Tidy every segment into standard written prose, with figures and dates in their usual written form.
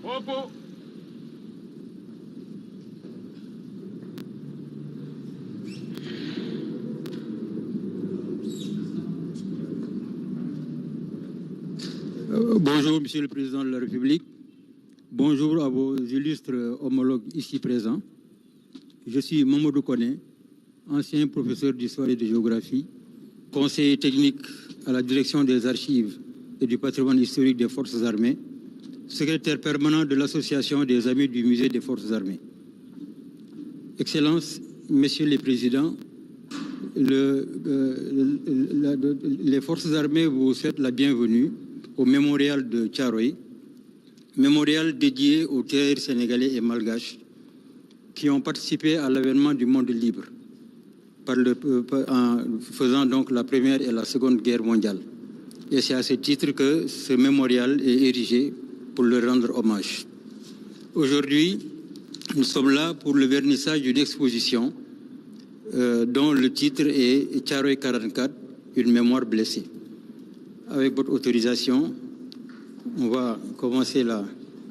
Bonjour, Monsieur le Président de la République. Bonjour à vos illustres homologues ici présents. Je suis Mamadou Koné, ancien professeur d'histoire et de géographie, conseiller technique à la direction des archives et du patrimoine historique des Forces armées, secrétaire permanent de l'Association des Amis du Musée des Forces armées. Excellences, Messieurs les Présidents, les Forces armées vous souhaitent la bienvenue au mémorial de Thiaroye, mémorial dédié aux tirailleurs sénégalais et malgaches qui ont participé à l'avènement du monde libre en faisant donc la Première et la Seconde Guerre mondiale. Et c'est à ce titre que ce mémorial est érigé pour leur rendre hommage. Aujourd'hui, nous sommes là pour le vernissage d'une exposition dont le titre est Thiaroye 44, une mémoire blessée. Avec votre autorisation, on va commencer la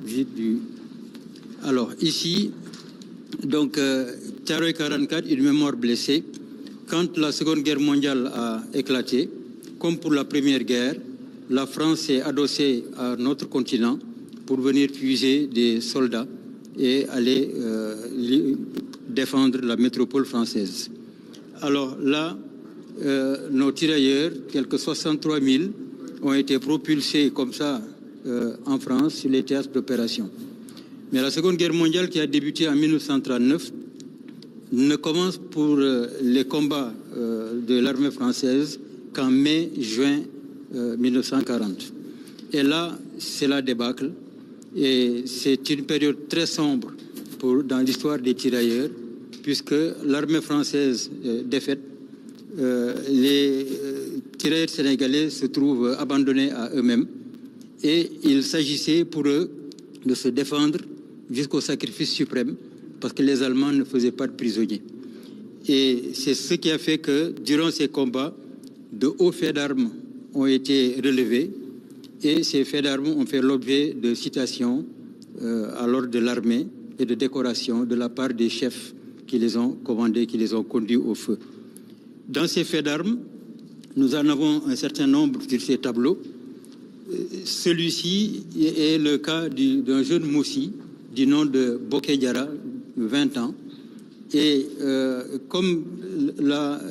visite du... Alors, ici, donc, Thiaroye 44, une mémoire blessée. Quand la Seconde Guerre mondiale a éclaté, comme pour la Première Guerre, la France s'est adossée à notre continent pour venir puiser des soldats et aller défendre la métropole française. Alors là, nos tirailleurs, quelques 63 000, ont été propulsés comme ça en France sur les théâtres d'opération. Mais la Seconde Guerre mondiale, qui a débuté en 1939, ne commence pour les combats de l'armée française qu'en mai-juin 1940. Et là, c'est la débâcle. Et c'est une période très sombre dans l'histoire des tirailleurs, puisque l'armée française défaite, les tirailleurs sénégalais se trouvent abandonnés à eux-mêmes et il s'agissait pour eux de se défendre jusqu'au sacrifice suprême parce que les Allemands ne faisaient pas de prisonniers. Et c'est ce qui a fait que durant ces combats, de hauts faits d'armes ont été relevés et ces faits d'armes ont fait l'objet de citations à l'ordre de l'armée et de décorations de la part des chefs qui les ont commandés, qui les ont conduits au feu. Dans ces faits d'armes, nous en avons un certain nombre sur ces tableaux. Celui-ci est le cas d'un jeune moussi du nom de Boké Diarra, 20 ans. Et comme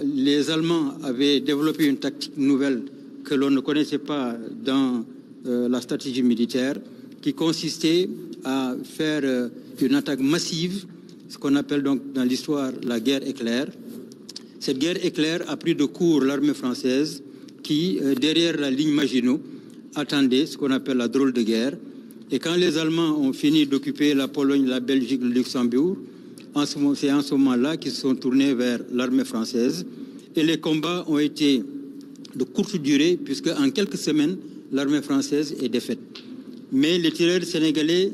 les Allemands avaient développé une tactique nouvelle que l'on ne connaissait pas dans la stratégie militaire, qui consistait à faire une attaque massive, ce qu'on appelle donc dans l'histoire la guerre éclair. Cette guerre éclair a pris de court l'armée française qui, derrière la ligne Maginot, attendait ce qu'on appelle la drôle de guerre. Et quand les Allemands ont fini d'occuper la Pologne, la Belgique, le Luxembourg, c'est en ce moment-là qu'ils se sont tournés vers l'armée française. Et les combats ont été de courte durée, puisque en quelques semaines, l'armée française est défaite. Mais les tirailleurs sénégalais,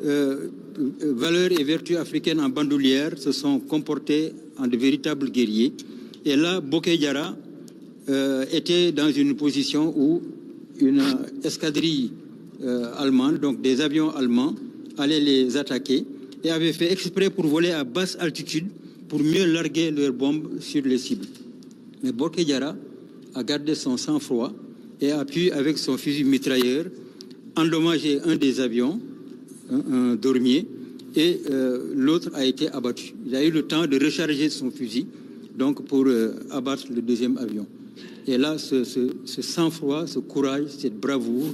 valeurs et vertus africaines en bandoulière, se sont comportés en de véritables guerriers. Et là, Boké Diarra était dans une position où une escadrille allemande, donc des avions allemands, allaient les attaquer et avaient fait exprès pour voler à basse altitude pour mieux larguer leurs bombes sur les cibles. Mais Boké Diarra a gardé son sang-froid et a pu, avec son fusil mitrailleur, endommager un des avions, un dormier, et l'autre a été abattu. Il a eu le temps de recharger son fusil, donc pour abattre le deuxième avion. Et là, ce sang-froid, ce courage, cette bravoure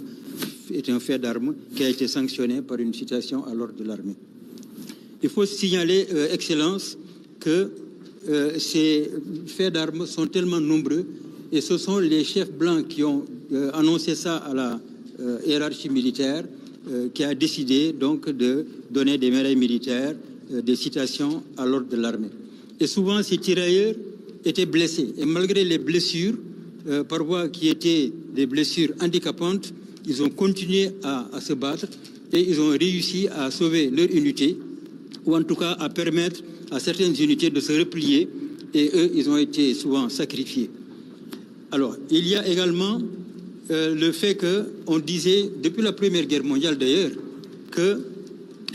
est un fait d'armes qui a été sanctionné par une citation à l'ordre de l'armée. Il faut signaler, Excellence, que ces faits d'armes sont tellement nombreux et ce sont les chefs blancs qui ont annoncé ça à la hiérarchie militaire qui a décidé donc de donner des médailles militaires, des citations à l'ordre de l'armée. Et souvent, ces tirailleurs étaient blessés. Et malgré les blessures, parfois qui étaient des blessures handicapantes, ils ont continué à se battre et ils ont réussi à sauver leur unité, ou en tout cas à permettre à certaines unités de se replier, et eux, ils ont été souvent sacrifiés. Alors, il y a également le fait qu'on disait, depuis la Première Guerre mondiale d'ailleurs, que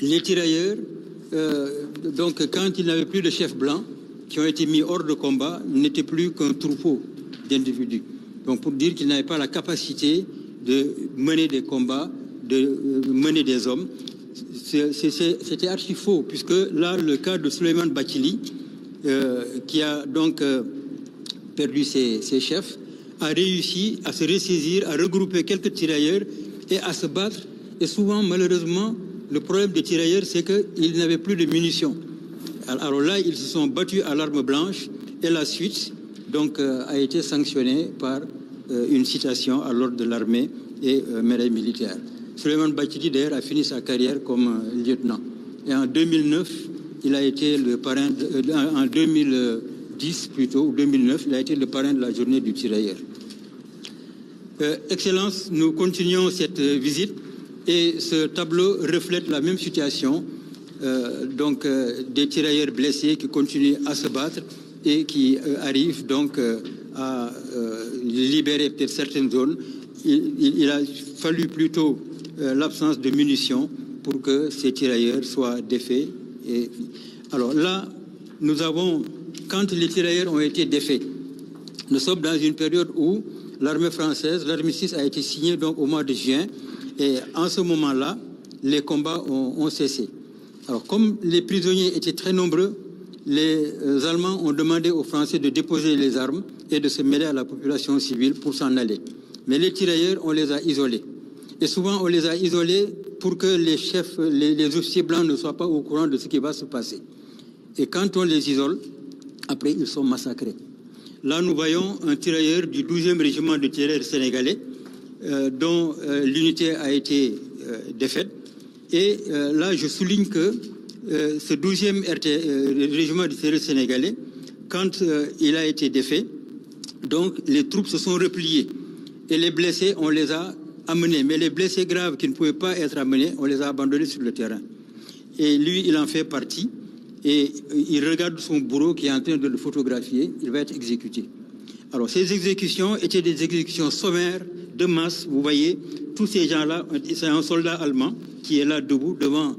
les tirailleurs, donc quand il n'avait plus de chefs blancs qui ont été mis hors de combat, n'étaient plus qu'un troupeau d'individus. Donc pour dire qu'ils n'avaient pas la capacité de mener des combats, de mener des hommes. C'était archi faux, puisque là, le cas de Souleymane Bathily, qui a donc perdu ses chefs, a réussi à se ressaisir, à regrouper quelques tirailleurs et à se battre. Et souvent, malheureusement, le problème des tirailleurs, c'est qu'ils n'avaient plus de munitions. Alors là, ils se sont battus à l'arme blanche et la suite donc, a été sanctionnée par une citation à l'ordre de l'armée et médaille militaire. Souleymane Bathily, d'ailleurs, a fini sa carrière comme lieutenant. Et en 2009, il a été le parrain, en 2010 plutôt, ou 2009, il a été le parrain de la journée du tirailleur. Excellence, nous continuons cette visite et ce tableau reflète la même situation, donc des tirailleurs blessés qui continuent à se battre et qui arrivent donc à libérer peut-être certaines zones. Il a fallu plutôt l'absence de munitions pour que ces tirailleurs soient défaits. Et alors là, nous avons, quand les tirailleurs ont été défaits, nous sommes dans une période où l'armée française, l'armistice a été signé donc au mois de juin, et en ce moment-là, les combats ont cessé. Alors comme les prisonniers étaient très nombreux, les Allemands ont demandé aux Français de déposer les armes et de se mêler à la population civile pour s'en aller. Mais les tirailleurs, on les a isolés. Et souvent, on les a isolés pour que les chefs, les officiers blancs ne soient pas au courant de ce qui va se passer. Et quand on les isole, après, ils sont massacrés. Là, nous voyons un tirailleur du 12e régiment de tirailleurs sénégalais, dont l'unité a été défaite. Et là, je souligne que ce 12e régiment de tirailleurs sénégalais, quand il a été défait, donc les troupes se sont repliées. Et les blessés, on les a amenés. Mais les blessés graves qui ne pouvaient pas être amenés, on les a abandonnés sur le terrain. Et lui, il en fait partie. Et il regarde son bourreau qui est en train de le photographier. Il va être exécuté. Alors, ces exécutions étaient des exécutions sommaires, de masse. Vous voyez, tous ces gens-là, c'est un soldat allemand qui est là debout devant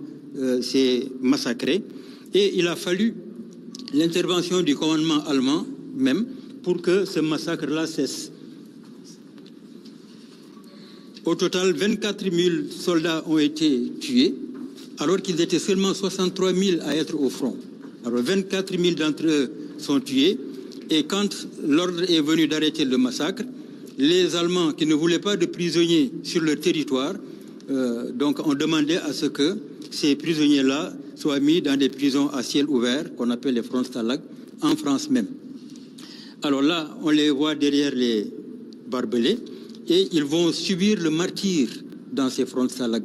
ces massacrés. Et il a fallu l'intervention du commandement allemand même pour que ce massacre-là cesse. Au total, 24 000 soldats ont été tués, alors qu'ils étaient seulement 63 000 à être au front. Alors 24 000 d'entre eux sont tués, et quand l'ordre est venu d'arrêter le massacre, les Allemands qui ne voulaient pas de prisonniers sur leur territoire, donc ont demandé à ce que ces prisonniers-là soient mis dans des prisons à ciel ouvert, qu'on appelle les Frontstalag, en France même. Alors là, on les voit derrière les barbelés, et ils vont subir le martyre dans ces Frontstalag.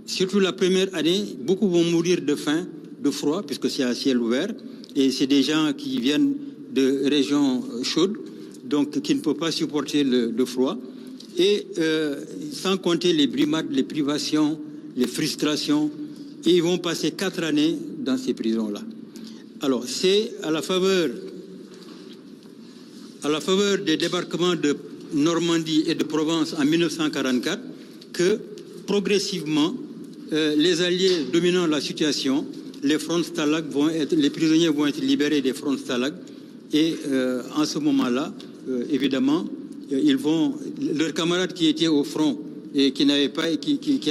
Surtout la première année, beaucoup vont mourir de faim, de froid, puisque c'est à ciel ouvert, et c'est des gens qui viennent de régions chaudes, donc qui ne peuvent pas supporter le froid, et sans compter les brimades, les privations, les frustrations, et ils vont passer 4 années dans ces prisons-là. Alors, c'est à la faveur des débarquements de Normandie et de Provence en 1944 que, progressivement, les Alliés dominant la situation, les Frontstalag les prisonniers vont être libérés des Frontstalag, et en ce moment-là, évidemment, leurs camarades qui étaient au front et qui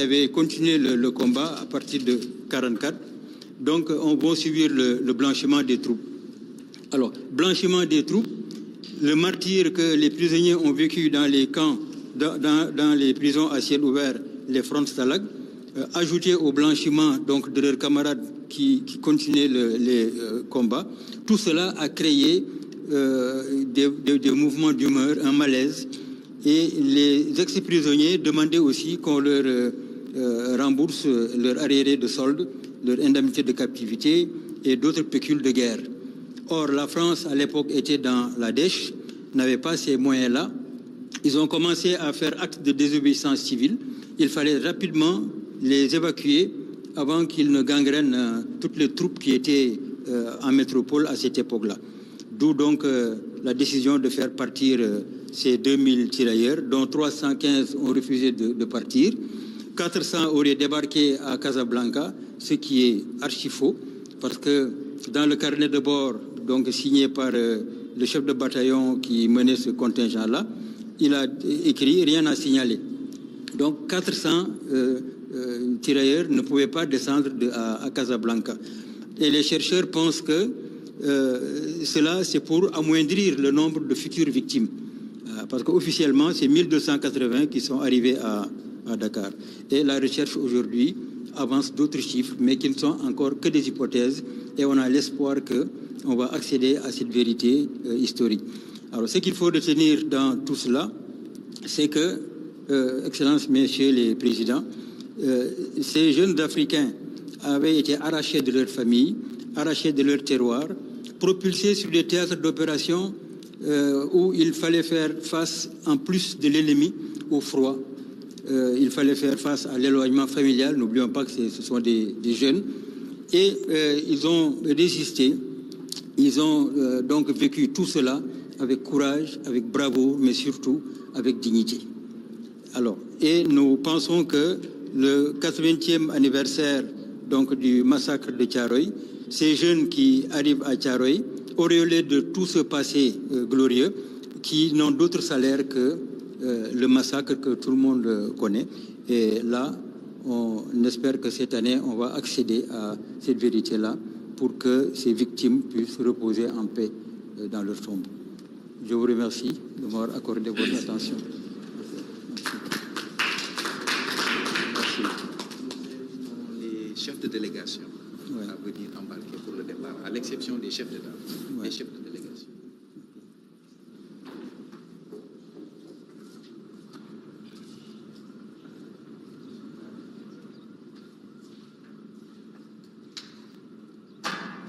avaient continué le combat à partir de 1944, donc on va subir le blanchiment des troupes. Alors, blanchiment des troupes, le martyre que les prisonniers ont vécu dans les camps, dans les prisons à ciel ouvert, les Frontstalag, ajouté au blanchiment donc, de leurs camarades qui continuaient les combats, tout cela a créé des mouvements d'humeur, un malaise. Et les ex-prisonniers demandaient aussi qu'on leur rembourse leur arriéré de solde, leur indemnité de captivité et d'autres pécules de guerre. Or, la France, à l'époque, était dans la dèche, n'avait pas ces moyens-là. Ils ont commencé à faire acte de désobéissance civile. Il fallait rapidement les évacuer avant qu'ils ne gangrènent toutes les troupes qui étaient en métropole à cette époque-là. D'où donc la décision de faire partir ces 2000 tirailleurs, dont 315 ont refusé de partir. 400 auraient débarqué à Casablanca, ce qui est archi faux, parce que dans le carnet de bord donc signé par le chef de bataillon qui menait ce contingent-là, il a écrit « rien à signaler ». Donc 400 tirailleurs ne pouvaient pas descendre à Casablanca. Et les chercheurs pensent que cela, c'est pour amoindrir le nombre de futures victimes. Parce qu'officiellement, c'est 1280 qui sont arrivés à Dakar. Et la recherche aujourd'hui avance d'autres chiffres, mais qui ne sont encore que des hypothèses. Et on a l'espoir qu'on va accéder à cette vérité historique. Alors, ce qu'il faut retenir dans tout cela, c'est que, Excellences, Messieurs les Présidents, ces jeunes Africains avaient été arrachés de leur famille, arrachés de leur terroir, propulsés sur des théâtres d'opération où il fallait faire face, en plus de l'ennemi, au froid. Il fallait faire face à l'éloignement familial. N'oublions pas que ce sont des jeunes. Et ils ont résisté. Ils ont donc vécu tout cela avec courage, avec bravoure, mais surtout avec dignité. Alors, et nous pensons que le 80e anniversaire donc, du massacre de Thiaroye, ces jeunes qui arrivent à Thiaroye, auréolés de tout ce passé glorieux, qui n'ont d'autre salaire que le massacre que tout le monde connaît. Et là, on espère que cette année, on va accéder à cette vérité-là pour que ces victimes puissent reposer en paix dans leur tombe. Je vous remercie de m'avoir accordé votre attention. Merci. Les chefs de délégation à venir embarquer pour le départ, à l'exception des chefs d'État, les chefs de délégation.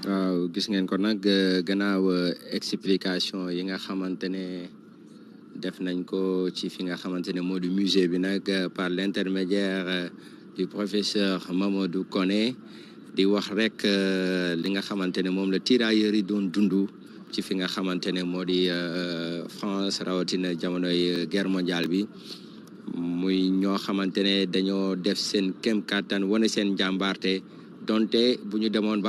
waaw gis ngeen ko nag gannaaw explication yi nga xamante ne def nañ ko ci fi nga xamante ne moo di musée bi nag par l'intermédiaire du professeur Mamadou Koné di wax rek li nga xamante ne moom la tirailleurs yi doon dund ci fi nga xamante ne moo di France rawatina jamonoy guerre mondiale bi muy ñoo xamante ne dañoo def seen kem kàttan wane seen jàmbaarte donte bu ñu demoon ba